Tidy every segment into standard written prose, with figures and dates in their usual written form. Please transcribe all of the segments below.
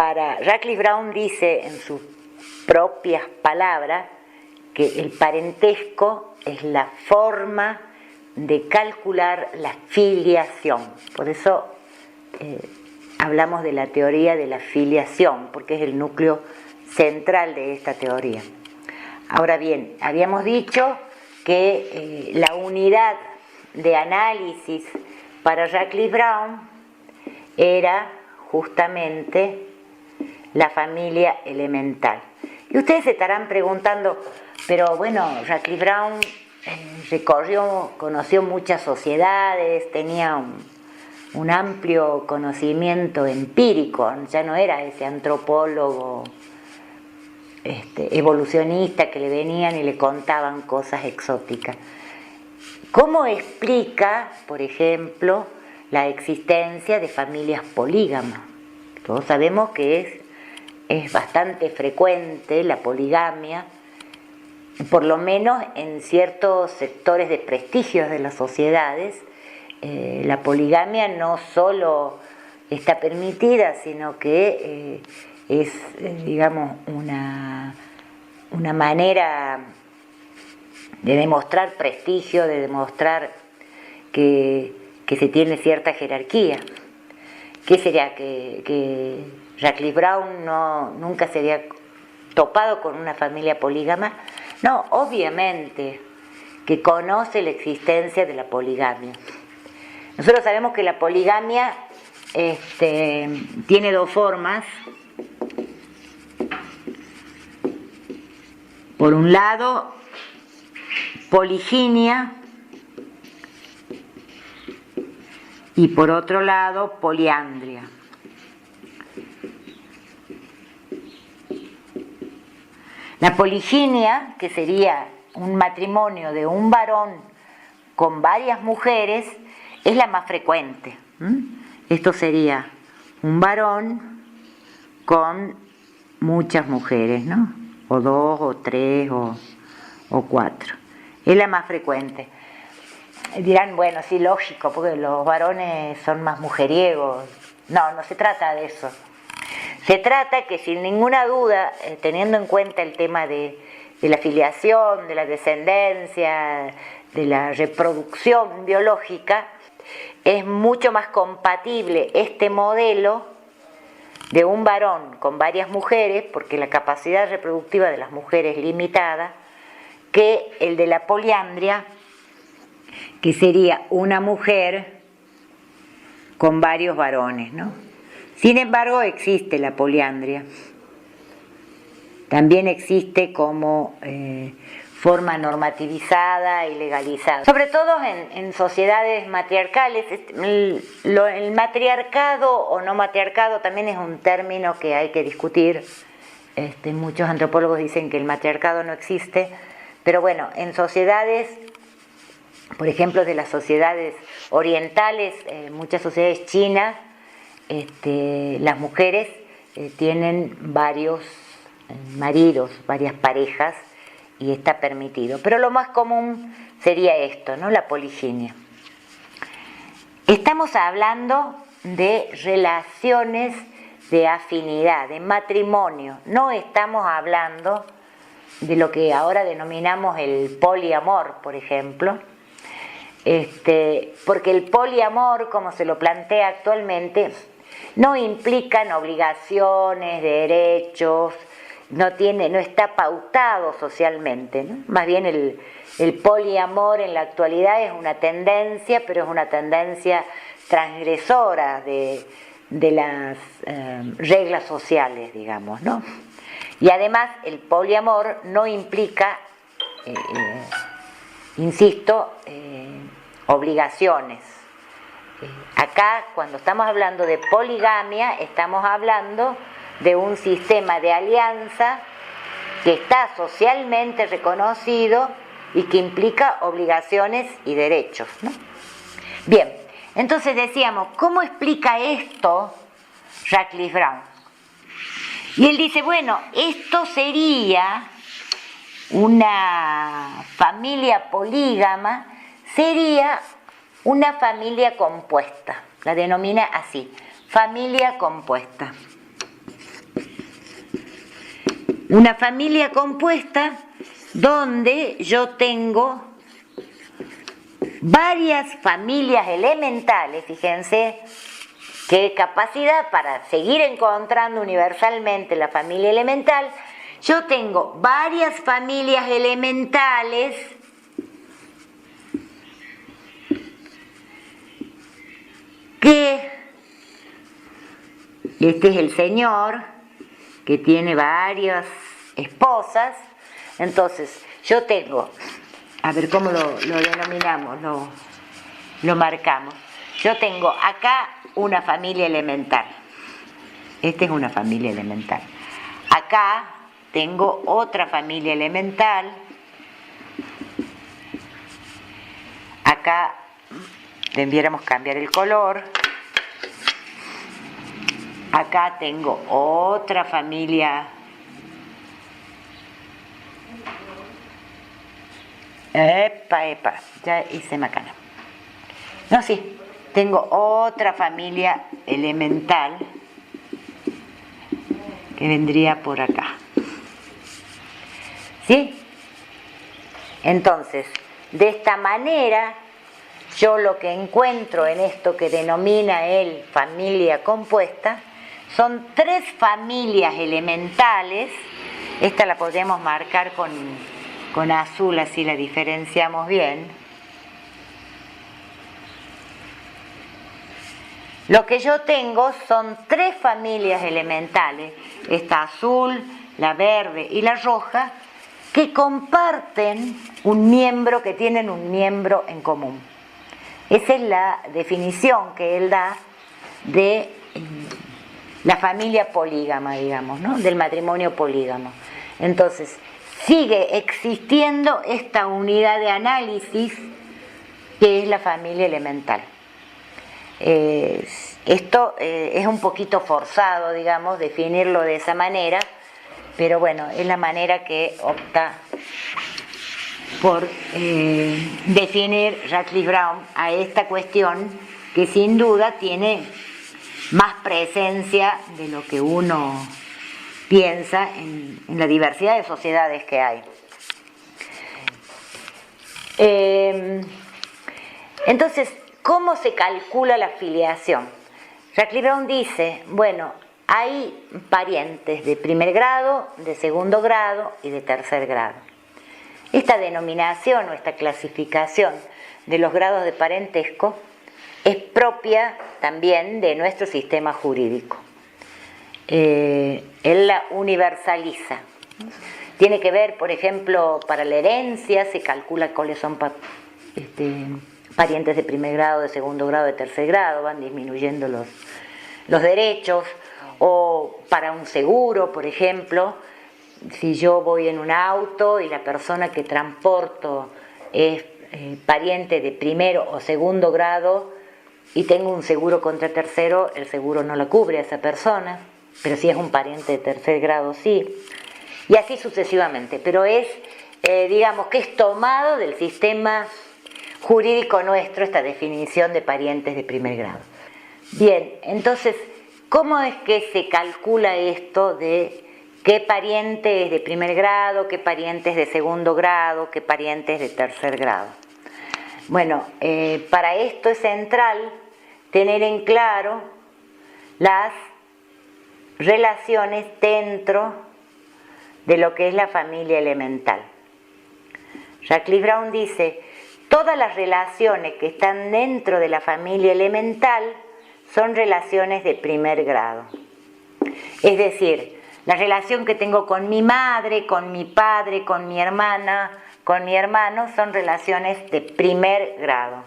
Para Radcliffe Brown dice en sus propias palabras que el parentesco es la forma de calcular la filiación. Por eso hablamos de la teoría de la filiación, porque es el núcleo central de esta teoría. Ahora bien, habíamos dicho que la unidad de análisis para Radcliffe Brown era justamente la familia elemental. Y ustedes se estarán preguntando, pero bueno, Radcliffe Brown conoció muchas sociedades, tenía un amplio conocimiento empírico, ya no era ese antropólogo evolucionista que le venían y le contaban cosas exóticas. ¿Cómo explica, por ejemplo, la existencia de familias polígamas? Todos sabemos que es bastante frecuente la poligamia, por lo menos en ciertos sectores de prestigio de las sociedades. La poligamia no solo está permitida, sino que es, digamos, una manera de demostrar prestigio, de demostrar que se tiene cierta jerarquía. ¿Qué sería? Que Radcliffe Brown nunca se había topado con una familia polígama. No, obviamente que conoce la existencia de la poligamia. Nosotros sabemos que la poligamia tiene dos formas. Por un lado, poliginia, y por otro lado, poliandria. La poliginia, que sería un matrimonio de un varón con varias mujeres, es la más frecuente. Esto sería un varón con muchas mujeres, ¿no? O dos, o tres, o cuatro. Es la más frecuente. Dirán, bueno, sí, lógico, porque los varones son más mujeriegos. No, no se trata de eso. Se trata que, sin ninguna duda, teniendo en cuenta el tema de la filiación, de la descendencia, de la reproducción biológica, es mucho más compatible este modelo de un varón con varias mujeres, porque la capacidad reproductiva de las mujeres es limitada, que el de la poliandria, que sería una mujer con varios varones, ¿no? Sin embargo, existe la poliandria. También existe como forma normativizada y legalizada. Sobre todo en sociedades matriarcales. El matriarcado o no matriarcado también es un término que hay que discutir. Muchos antropólogos dicen que el matriarcado no existe. Pero bueno, en sociedades, por ejemplo, de las sociedades orientales, muchas sociedades chinas, las mujeres tienen varios maridos, varias parejas, y está permitido. Pero lo más común sería esto, ¿no? La poliginia. Estamos hablando de relaciones de afinidad, de matrimonio. No estamos hablando de lo que ahora denominamos el poliamor, por ejemplo. Porque el poliamor, como se lo plantea actualmente, no implican obligaciones, derechos, no está pautado socialmente, ¿no? Más bien el poliamor en la actualidad es una tendencia, pero es una tendencia transgresora de las reglas sociales, digamos, ¿no? Y además el poliamor no implica, insisto, obligaciones. Acá, cuando estamos hablando de poligamia, estamos hablando de un sistema de alianza que está socialmente reconocido y que implica obligaciones y derechos, ¿no? Bien, entonces decíamos, ¿cómo explica esto Radcliffe Brown? Y él dice, bueno, esto sería una familia polígama, sería una familia compuesta, la denomina así, familia compuesta. una familia compuesta donde yo tengo varias familias elementales, fíjense qué capacidad para seguir encontrando universalmente la familia elemental. Yo tengo varias familias elementales que, este es el señor que tiene varias esposas, entonces yo tengo, a ver cómo lo denominamos, lo marcamos. Yo tengo acá una familia elemental. Esta es una familia elemental. Acá tengo otra familia elemental. Acá debiéramos cambiar el color. Acá tengo otra familia. Epa, ya hice macana. No, sí, tengo otra familia elemental que vendría por acá. ¿Sí? Entonces, de esta manera, yo lo que encuentro en esto que denomina él familia compuesta, son 3 familias elementales. Esta la podríamos marcar con azul, así la diferenciamos bien. Lo que yo tengo son 3 familias elementales, esta azul, la verde y la roja, que comparten un miembro, que tienen un miembro en común. Esa es la definición que él da de la familia polígama, digamos, ¿no? Del matrimonio polígamo. Entonces, sigue existiendo esta unidad de análisis que es la familia elemental. Esto es un poquito forzado, digamos, definirlo de esa manera, pero bueno, es la manera que opta por definir Radcliffe Brown a esta cuestión que sin duda tiene más presencia de lo que uno piensa en la diversidad de sociedades que hay. Entonces, ¿cómo se calcula la filiación? Radcliffe Brown dice, bueno, hay parientes de primer grado, de segundo grado y de tercer grado. Esta denominación o esta clasificación de los grados de parentesco es propia también de nuestro sistema jurídico. Él la universaliza. Tiene que ver, por ejemplo, para la herencia se calcula cuáles son parientes de primer grado, de segundo grado, de tercer grado, van disminuyendo los derechos. O para un seguro, por ejemplo, si yo voy en un auto y la persona que transporto es pariente de primero o segundo grado y tengo un seguro contra tercero, el seguro no lo cubre a esa persona, pero si es un pariente de tercer grado sí, y así sucesivamente, pero es, digamos que es tomado del sistema jurídico nuestro esta definición de parientes de primer grado. Bien, entonces, ¿cómo es que se calcula esto de qué pariente es de primer grado, qué pariente es de segundo grado, qué pariente es de tercer grado? Bueno, para esto es central tener en claro las relaciones dentro de lo que es la familia elemental. Radcliffe Brown dice, todas las relaciones que están dentro de la familia elemental son relaciones de primer grado. Es decir, la relación que tengo con mi madre, con mi padre, con mi hermana, con mi hermano, son relaciones de primer grado.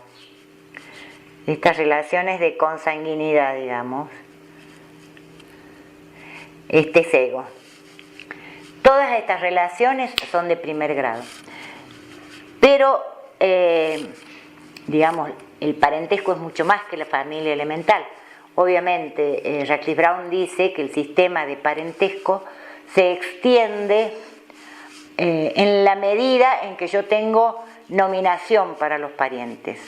Estas relaciones de consanguinidad, digamos. Este es ego. Todas estas relaciones son de primer grado. Pero, digamos, el parentesco es mucho más que la familia elemental. Obviamente, Radcliffe Brown dice que el sistema de parentesco se extiende en la medida en que yo tengo nominación para los parientes.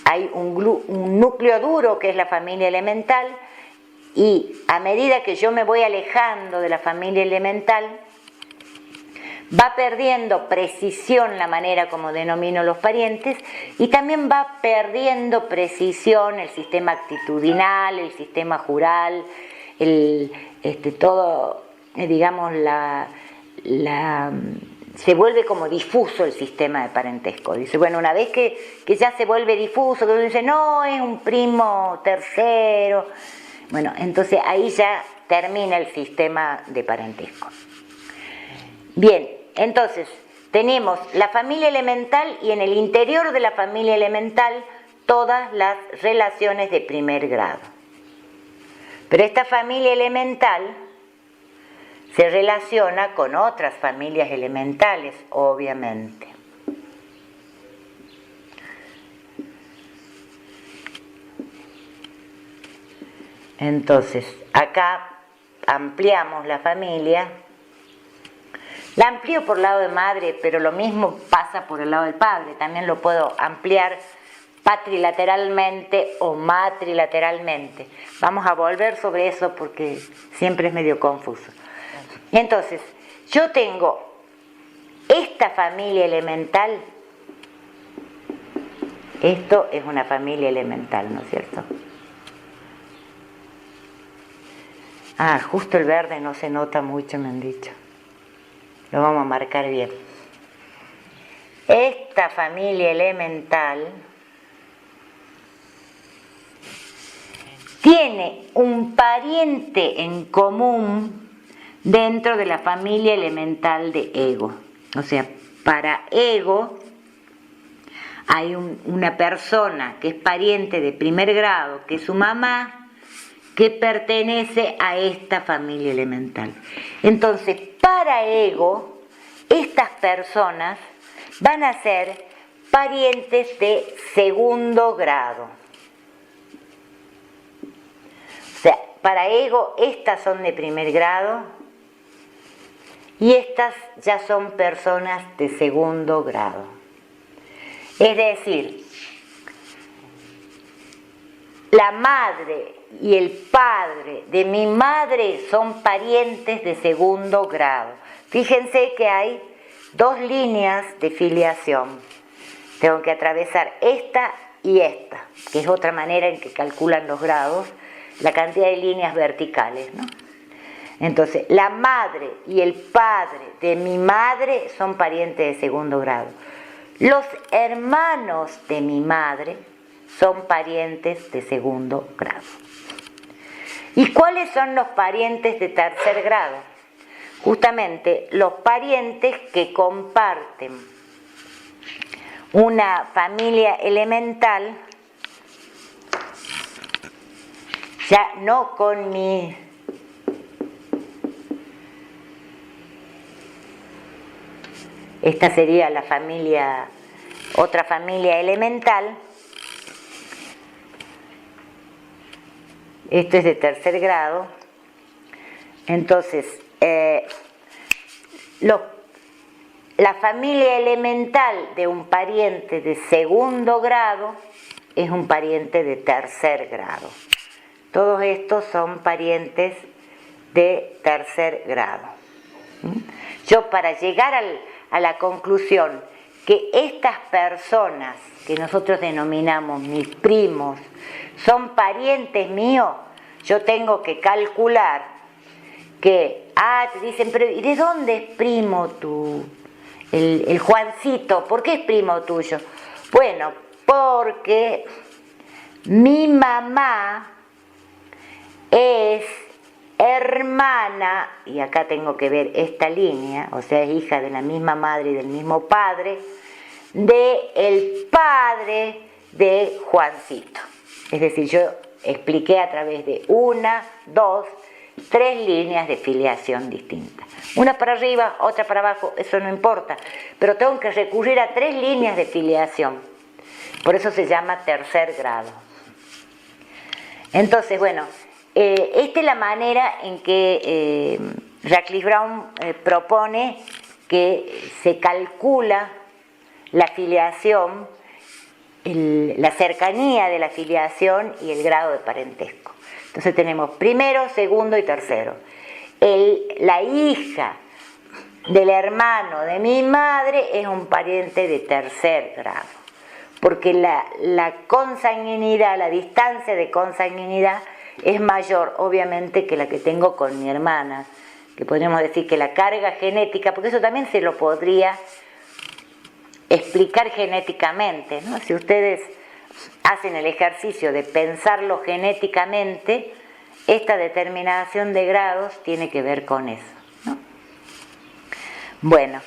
Hay un núcleo duro que es la familia elemental y a medida que yo me voy alejando de la familia elemental, va perdiendo precisión la manera como denomino los parientes y también va perdiendo precisión el sistema actitudinal, el sistema jural, todo, digamos, se vuelve como difuso el sistema de parentesco. Dice, bueno, una vez que ya se vuelve difuso, que uno dice, no, es un primo tercero, bueno, entonces ahí ya termina el sistema de parentesco. Bien, entonces tenemos la familia elemental y en el interior de la familia elemental todas las relaciones de primer grado. Pero esta familia elemental se relaciona con otras familias elementales, obviamente. Entonces, acá ampliamos la familia. La amplío por el lado de madre, pero lo mismo pasa por el lado del padre. También lo puedo ampliar patrilateralmente o matrilateralmente. Vamos a volver sobre eso porque siempre es medio confuso. Entonces, yo tengo esta familia elemental. Esto es una familia elemental, ¿no es cierto? Ah, justo el verde no se nota mucho, me han dicho. Lo vamos a marcar bien. Esta familia elemental tiene un pariente en común dentro de la familia elemental de ego. O sea, para ego hay una persona que es pariente de primer grado, que es su mamá, que pertenece a esta familia elemental. Entonces, para ego, estas personas van a ser parientes de segundo grado. O sea, para ego, estas son de primer grado y estas ya son personas de segundo grado. Es decir, la madre y el padre de mi madre son parientes de segundo grado. Fíjense que hay dos líneas de filiación. Tengo que atravesar esta y esta, que es otra manera en que calculan los grados, la cantidad de líneas verticales, ¿no? Entonces, la madre y el padre de mi madre son parientes de segundo grado. Los hermanos de mi madre son parientes de segundo grado. ¿Y cuáles son los parientes de tercer grado? Justamente los parientes que comparten una familia elemental, ya no con mi esta sería la familia, otra familia elemental. Esto es de tercer grado. Entonces, la familia elemental de un pariente de segundo grado es un pariente de tercer grado. Todos estos son parientes de tercer grado. Yo, para llegar a la conclusión que estas personas que nosotros denominamos mis primos son parientes míos, yo tengo que calcular que, te dicen, pero ¿y de dónde es primo tú? El Juancito, ¿por qué es primo tuyo? Bueno, porque mi mamá es hermana, y acá tengo que ver esta línea, o sea, es hija de la misma madre y del mismo padre, del padre de Juancito. Es decir, yo expliqué a través de 1, 2, 3 líneas de filiación distintas. Una para arriba, otra para abajo, eso no importa, pero tengo que recurrir a 3 líneas de filiación. Por eso se llama tercer grado. Entonces, bueno, esta es la manera en que Radcliffe Brown propone que se calcula la filiación, la cercanía de la filiación y el grado de parentesco. Entonces tenemos primero, segundo y tercero. La hija del hermano de mi madre es un pariente de tercer grado, porque la consanguinidad, la distancia de consanguinidad es mayor, obviamente, que la que tengo con mi hermana, que podríamos decir que la carga genética, porque eso también se lo podría explicar genéticamente, ¿no? Si ustedes hacen el ejercicio de pensarlo genéticamente, esta determinación de grados tiene que ver con eso, ¿no? Bueno,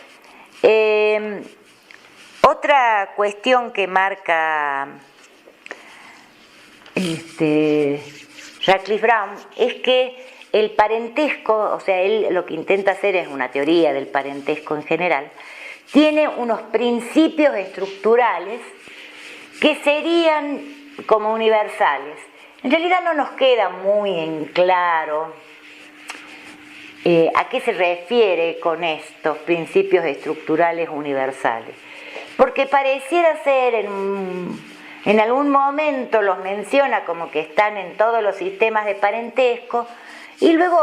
otra cuestión que marca Radcliffe Brown es que el parentesco, o sea, él lo que intenta hacer es una teoría del parentesco en general, tiene unos principios estructurales que serían como universales. En realidad no nos queda muy en claro a qué se refiere con estos principios estructurales universales, porque pareciera ser en algún momento los menciona como que están en todos los sistemas de parentesco, y luego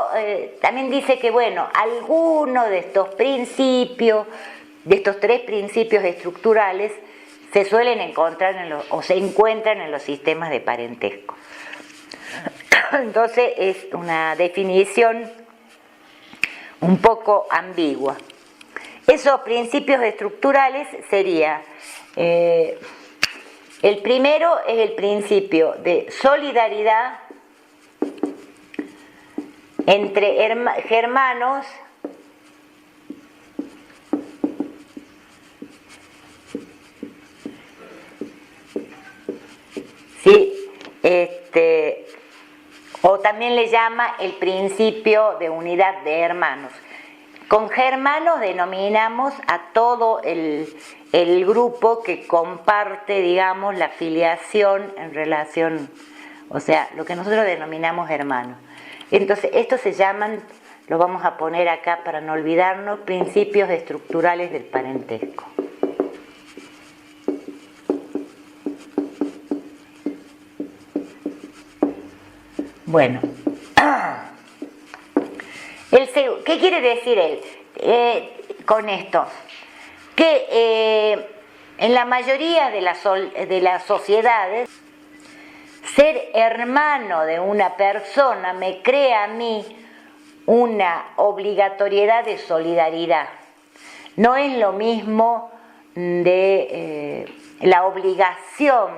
también dice que, bueno, algunos de estos principios, de estos tres principios estructurales, se suelen encontrar o se encuentran en los sistemas de parentesco. Entonces es una definición un poco ambigua. Esos principios estructurales sería, el primero es el principio de solidaridad entre hermanos ¿sí? O también le llama el principio de unidad de hermanos. Con germanos denominamos a todo el grupo que comparte, digamos, la filiación en relación, o sea, lo que nosotros denominamos hermanos. Entonces, estos se llaman, lo vamos a poner acá para no olvidarnos, principios estructurales del parentesco. Bueno, ¿qué quiere decir él con esto? Que en la mayoría de las sociedades, ser hermano de una persona me crea a mí una obligatoriedad de solidaridad. No es lo mismo de la obligación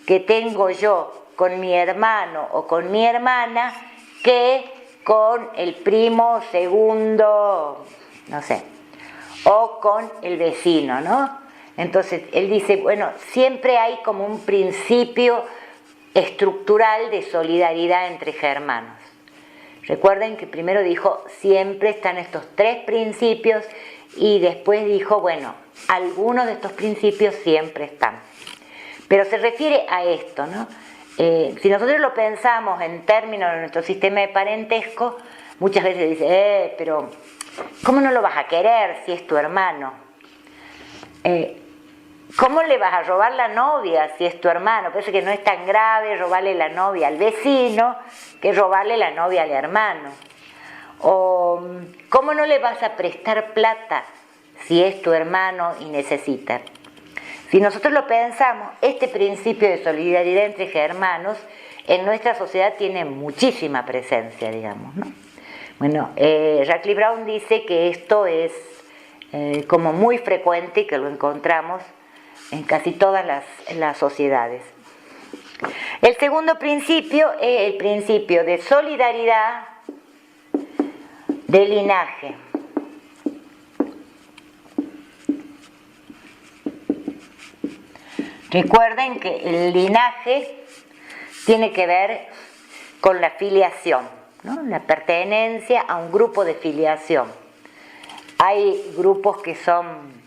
que tengo yo con mi hermano o con mi hermana que con el primo segundo, no sé, o con el vecino, ¿no? Entonces él dice, bueno, siempre hay como un principio estructural de solidaridad entre germanos. Recuerden que primero dijo, siempre están estos tres principios, y después dijo, bueno, algunos de estos principios siempre están. Pero se refiere a esto, ¿no? Si nosotros lo pensamos en términos de nuestro sistema de parentesco, muchas veces dice, pero ¿cómo no lo vas a querer si es tu hermano? ¿Cómo le vas a robar la novia si es tu hermano? Parece que no es tan grave robarle la novia al vecino que robarle la novia al hermano. O ¿cómo no le vas a prestar plata si es tu hermano y necesita? Si nosotros lo pensamos, este principio de solidaridad entre hermanos en nuestra sociedad tiene muchísima presencia, digamos, ¿no? Bueno, Radcliffe Brown dice que esto es como muy frecuente y que lo encontramos en casi todas las sociedades. El segundo principio es el principio de solidaridad de linaje. Recuerden que el linaje tiene que ver con la filiación, ¿no? La pertenencia a un grupo de filiación. Hay grupos que son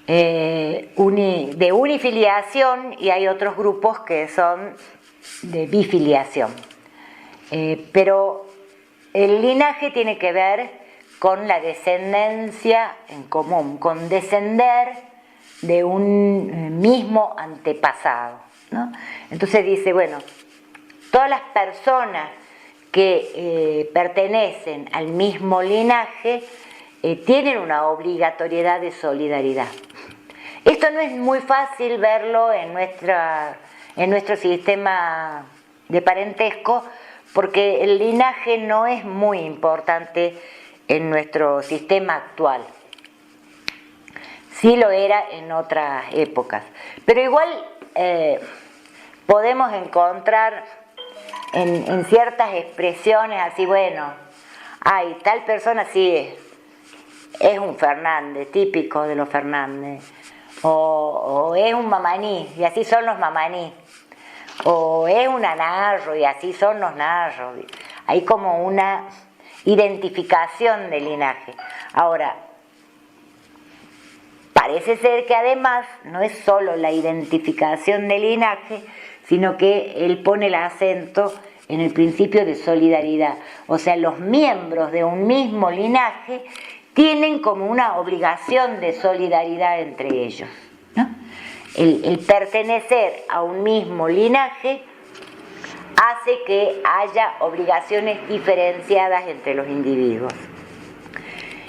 de unifiliación y hay otros grupos que son de bifiliación. Pero el linaje tiene que ver con la descendencia en común, con descender de un mismo antepasado, ¿no? Entonces dice, bueno, todas las personas que pertenecen al mismo linaje tienen una obligatoriedad de solidaridad. Esto no es muy fácil verlo en nuestro sistema de parentesco, porque el linaje no es muy importante en nuestro sistema actual. Sí lo era en otras épocas. Pero igual podemos encontrar en ciertas expresiones así, bueno, hay tal persona sí es un Fernández, típico de los Fernández, o es un mamaní, y así son los mamaní, o es una narro, y así son los narros. Hay como una identificación del linaje. Ahora, parece ser que además no es solo la identificación del linaje, sino que él pone el acento en el principio de solidaridad. O sea, los miembros de un mismo linaje tienen como una obligación de solidaridad entre ellos, ¿no? El pertenecer a un mismo linaje hace que haya obligaciones diferenciadas entre los individuos.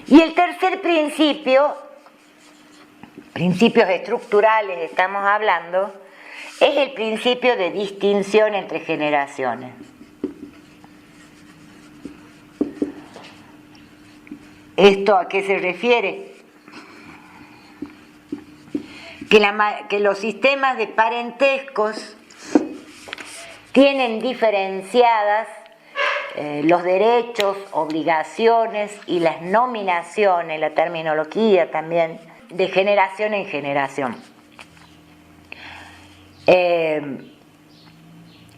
Y el tercer principio, principios estructurales estamos hablando, es el principio de distinción entre generaciones. ¿Esto a qué se refiere? Que los sistemas de parentescos tienen diferenciadas los derechos, obligaciones y las nominaciones, la terminología también, de generación en generación.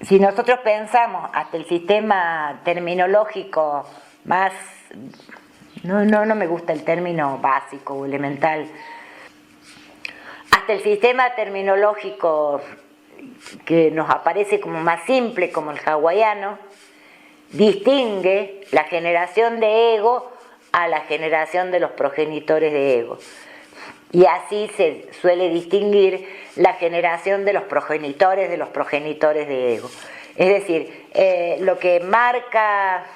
Si nosotros pensamos hasta el sistema terminológico más, no me gusta el término básico o elemental, hasta el sistema terminológico que nos aparece como más simple, como el hawaiano, distingue la generación de ego a la generación de los progenitores de ego. Y así se suele distinguir la generación de los progenitores de ego. Es decir, lo que marca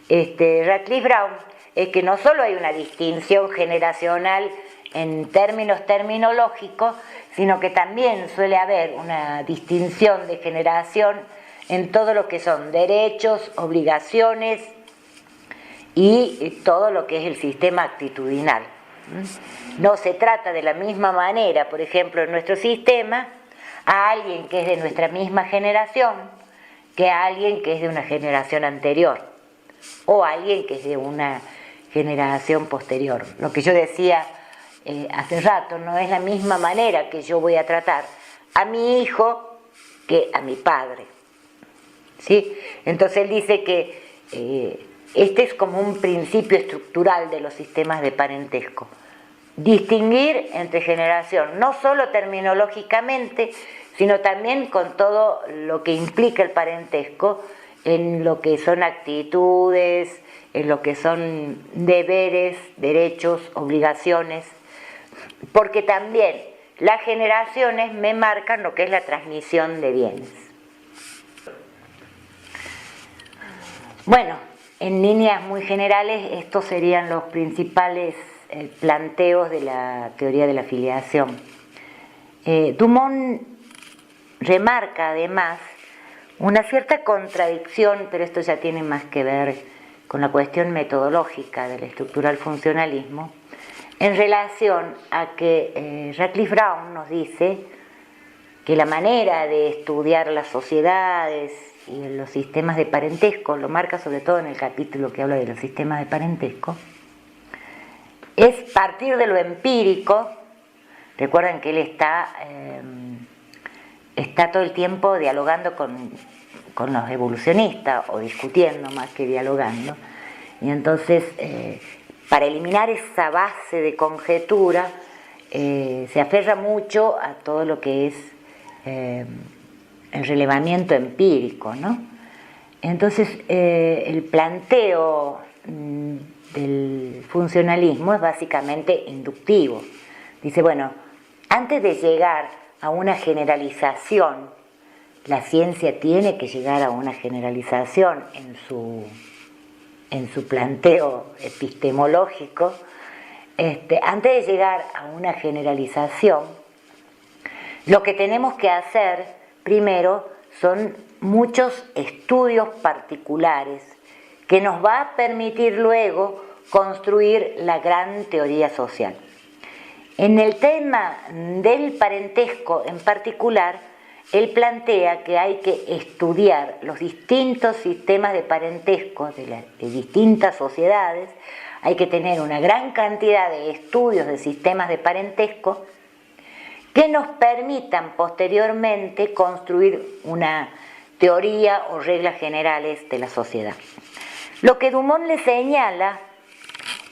Radcliffe Brown es que no solo hay una distinción generacional en términos terminológicos, sino que también suele haber una distinción de generación en todo lo que son derechos, obligaciones y todo lo que es el sistema actitudinal. No se trata de la misma manera, por ejemplo, en nuestro sistema, a alguien que es de nuestra misma generación que a alguien que es de una generación anterior o a alguien que es de una generación posterior. Lo que yo decía hace rato, no es la misma manera que yo voy a tratar a mi hijo que a mi padre, ¿sí? Entonces él dice que este es como un principio estructural de los sistemas de parentesco. Distinguir entre generación, no solo terminológicamente, sino también con todo lo que implica el parentesco, en lo que son actitudes, en lo que son deberes, derechos, obligaciones, porque también las generaciones me marcan lo que es la transmisión de bienes. Bueno, en líneas muy generales, estos serían los principales planteos de la teoría de la filiación. Dumont remarca además una cierta contradicción, pero esto ya tiene más que ver con la cuestión metodológica del estructural funcionalismo, en relación a que Radcliffe Brown nos dice que la manera de estudiar las sociedades y los sistemas de parentesco, lo marca sobre todo en el capítulo que habla de los sistemas de parentesco, es partir de lo empírico. Recuerden que él está todo el tiempo dialogando con los evolucionistas, o discutiendo más que dialogando, y entonces para eliminar esa base de conjetura se aferra mucho a todo lo que es el relevamiento empírico, ¿no? Entonces el planteo del funcionalismo es básicamente inductivo. Dice, bueno, antes de llegar a una generalización la ciencia tiene que llegar a una generalización en su planteo epistemológico, antes de llegar a una generalización, lo que tenemos que hacer primero son muchos estudios particulares que nos va a permitir luego construir la gran teoría social. En el tema del parentesco en particular, él plantea que hay que estudiar los distintos sistemas de parentesco de distintas sociedades, hay que tener una gran cantidad de estudios de sistemas de parentesco que nos permitan posteriormente construir una teoría o reglas generales de la sociedad. Lo que Dumont le señala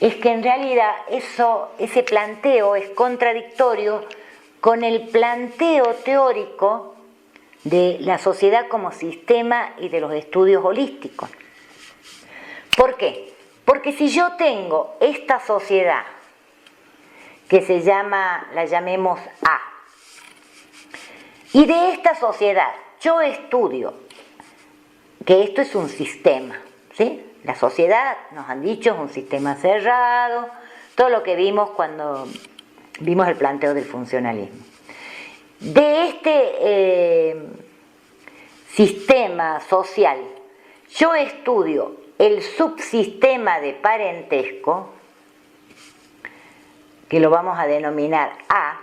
es que en realidad ese planteo es contradictorio con el planteo teórico de la sociedad como sistema y de los estudios holísticos. ¿Por qué? Porque si yo tengo esta sociedad que la llamemos A, y de esta sociedad yo estudio que esto es un sistema, ¿sí? La sociedad, nos han dicho, es un sistema cerrado, todo lo que vimos cuando vimos el planteo del funcionalismo. De este sistema social, yo estudio el subsistema de parentesco, que lo vamos a denominar A.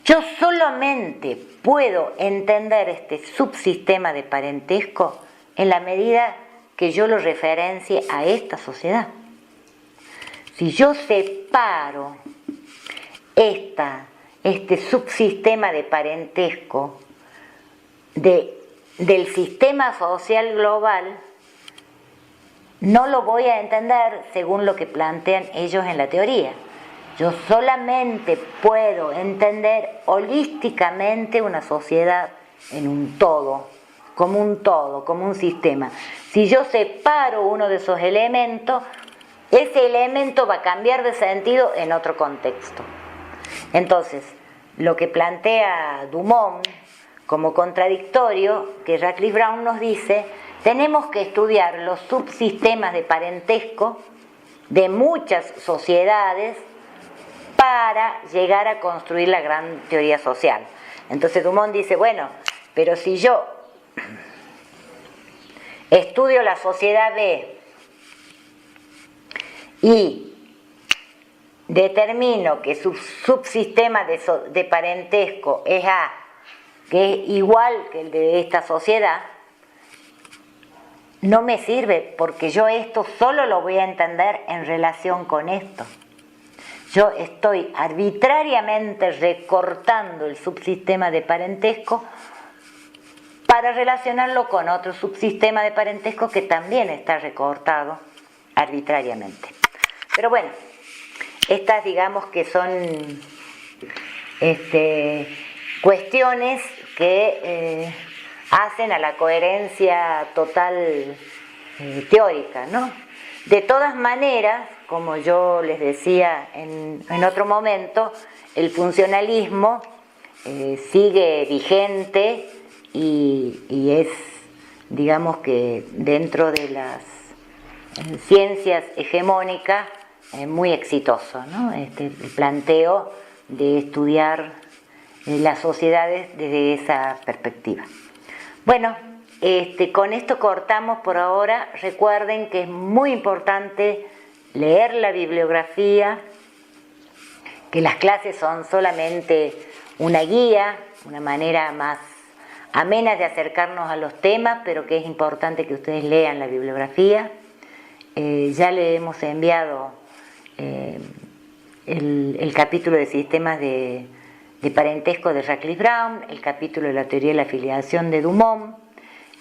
Yo solamente puedo entender este subsistema de parentesco en la medida que yo lo referencie a esta sociedad. Si yo separo este subsistema de parentesco del sistema social global, no lo voy a entender según lo que plantean ellos en la teoría. Yo solamente puedo entender holísticamente una sociedad en un todo, como un sistema. Si yo separo uno de esos elementos, ese elemento va a cambiar de sentido en otro contexto. Entonces, lo que plantea Dumont como contradictorio, que Radcliffe Brown nos dice, tenemos que estudiar los subsistemas de parentesco de muchas sociedades para llegar a construir la gran teoría social. Entonces Dumont dice, bueno, pero si yo estudio la sociedad B y determino que su subsistema de parentesco es A, que es igual que el de esta sociedad, no me sirve, porque yo esto solo lo voy a entender en relación con esto. Yo estoy arbitrariamente recortando el subsistema de parentesco para relacionarlo con otro subsistema de parentesco que también está recortado arbitrariamente. Pero bueno, estas digamos que son cuestiones que hacen a la coherencia total teórica, ¿no? De todas maneras, como yo les decía en otro momento, el funcionalismo sigue vigente y es, digamos que dentro de las ciencias hegemónicas, muy exitoso, ¿no? El planteo de estudiar las sociedades desde esa perspectiva. Bueno, con esto cortamos por ahora. Recuerden que es muy importante leer la bibliografía, que las clases son solamente una guía, una manera más amena de acercarnos a los temas, pero que es importante que ustedes lean la bibliografía. Ya le hemos enviado el capítulo de sistemas de parentesco de Radcliffe Brown, el capítulo de la teoría de la afiliación de Dumont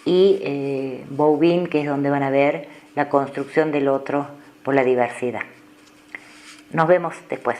y Bouvin, que es donde van a ver la construcción del otro por la diversidad. Nos vemos después.